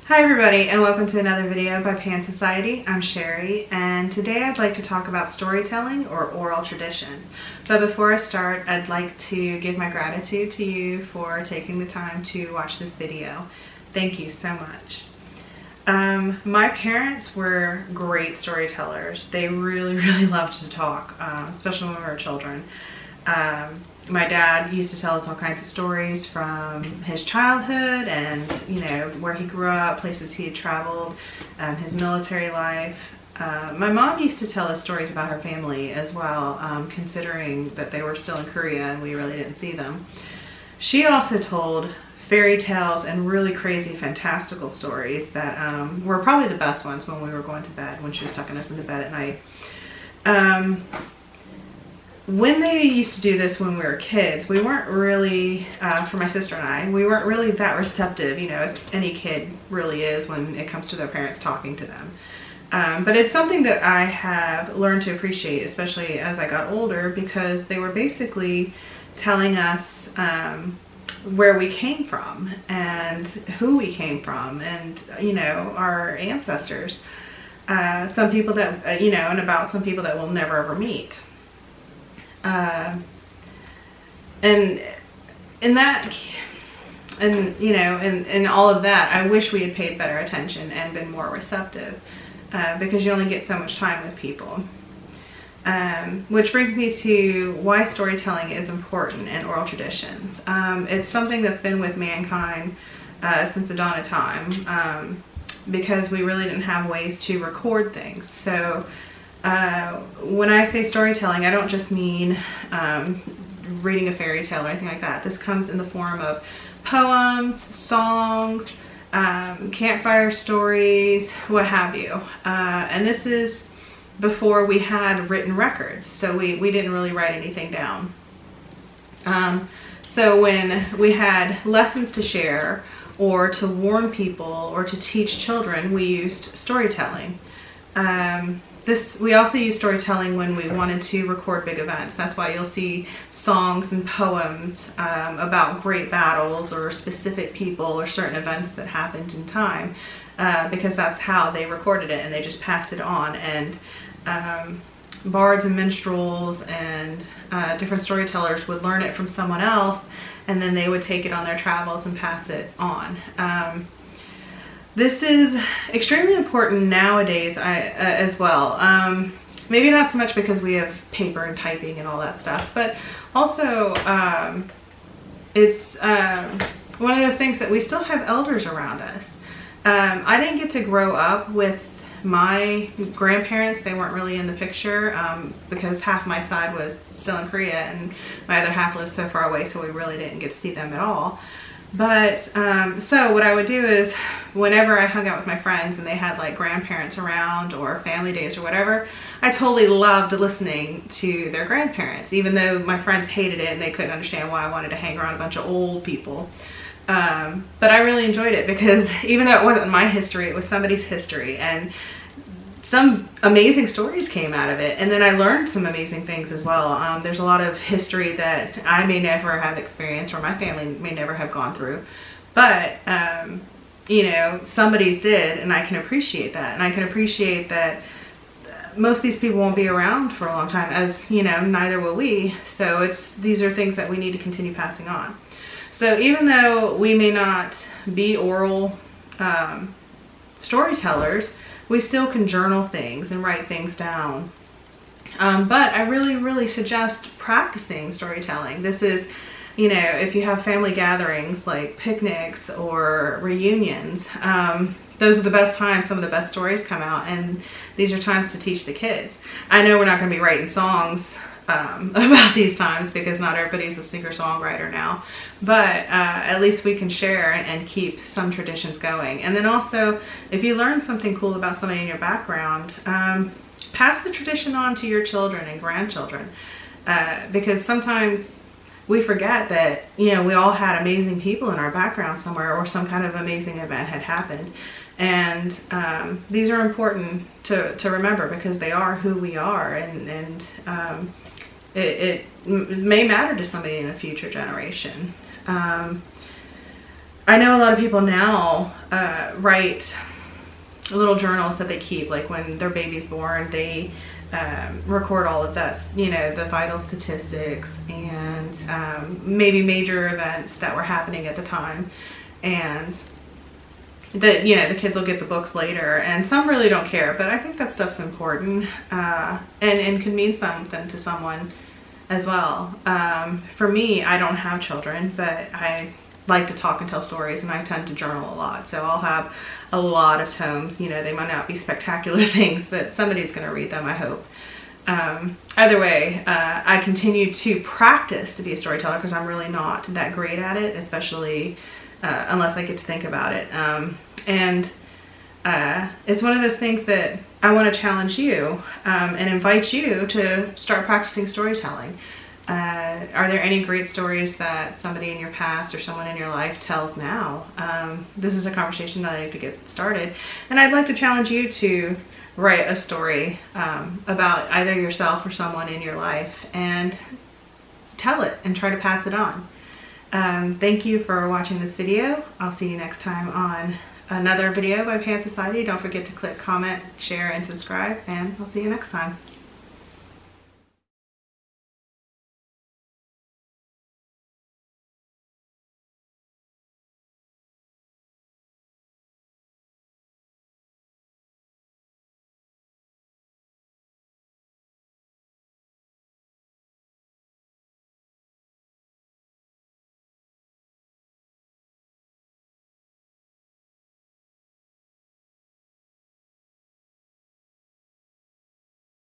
Hi everybody, and welcome to another video by Pan Society. I'm Cherie, and today I'd like to talk about storytelling or oral traditions. But before I start, I'd like to give my gratitude to you for taking the time to watch this video. Thank you so much. My parents were great storytellers. They really loved to talk, especially when we were children. My dad used to tell us all kinds of stories from his childhood and, where he grew up, places he had traveled, his military life. My mom used to tell us stories about her family as well, considering that they were still in Korea and we really didn't see them. She also told fairy tales and really crazy fantastical stories that were probably the best ones when we were going to bed, when she was tucking us into bed at night. When they used to do this when we were kids, we weren't really, for my sister and I, we weren't really that receptive, as any kid really is when it comes to their parents talking to them. But it's something that I have learned to appreciate, especially as I got older, because they were basically telling us where we came from and who we came from and, our ancestors. Some people that, and about some people that we'll never ever meet. And in that, and all of that, I wish we had paid better attention and been more receptive, because you only get so much time with people. Which brings me to why storytelling is important in oral traditions. It's something that's been with mankind since the dawn of time, because we really didn't have ways to record things. So when I say storytelling, I don't just mean reading a fairy tale or anything like that. This comes in the form of poems, songs, campfire stories, what have you. And this is before we had written records, so we didn't really write anything down. So when we had lessons to share or to warn people or to teach children, we used storytelling. We also use storytelling when we wanted to record big events. That's why you'll see songs and poems about great battles or specific people or certain events that happened in time, because that's how they recorded it, and they just passed it on. And bards and minstrels and different storytellers would learn it from someone else, and then they would take it on their travels and pass it on. This is extremely important nowadays as well. Maybe not so much because we have paper and typing and all that stuff, but also it's one of those things that we still have elders around us. I didn't get to grow up with my grandparents. They weren't really in the picture because half my side was still in Korea and my other half lived so far away, so we really didn't get to see them at all. But so what I would do is, whenever I hung out with my friends and they had like grandparents around or family days or whatever, I totally loved listening to their grandparents, even though my friends hated it and they couldn't understand why I wanted to hang around a bunch of old people. But I really enjoyed it because even though it wasn't my history, it was somebody's history, and some amazing stories came out of it. And then I learned some amazing things as well. There's a lot of history that I may never have experienced or my family may never have gone through, but somebody's did, and I can appreciate that. And I can appreciate that most of these people won't be around for a long time, as neither will we. So these are things that we need to continue passing on. So even though we may not be oral storytellers, we still can journal things and write things down. But I really suggest practicing storytelling. This is, if you have family gatherings like picnics or reunions, those are the best times some of the best stories come out, and these are times to teach the kids. I know we're not going to be writing songs about these times because not everybody's a singer-songwriter now, but at least we can share and keep some traditions going. And then also, if you learn something cool about somebody in your background, pass the tradition on to your children and grandchildren, because sometimes we forget that we all had amazing people in our background somewhere, or some kind of amazing event had happened. And these are important to remember because they are who we are, and it may matter to somebody in a future generation. I know a lot of people now write little journals that they keep, like when their baby's born, they record all of that, you know, the vital statistics and maybe major events that were happening at the time. And that, you know, the kids will get the books later, and some really don't care, but I think that stuff's important and can mean something to someone as well. For me, I don't have children, but I like to talk and tell stories, and I tend to journal a lot, so I'll have a lot of tomes. You know, they might not be spectacular things, but somebody's going to read them, I hope. Either way, I continue to practice to be a storyteller because I'm really not that great at it, especially unless I get to think about it. And it's one of those things that I want to challenge you and invite you to start practicing storytelling. Are there any great stories that somebody in your past or someone in your life tells now? This is a conversation I'd like to get started, and I'd like to challenge you to write a story about either yourself or someone in your life and tell it and try to pass it on. Thank you for watching this video. I'll see you next time on another video by Pan Society. Don't forget to click comment, share, and subscribe, and I'll see you next time.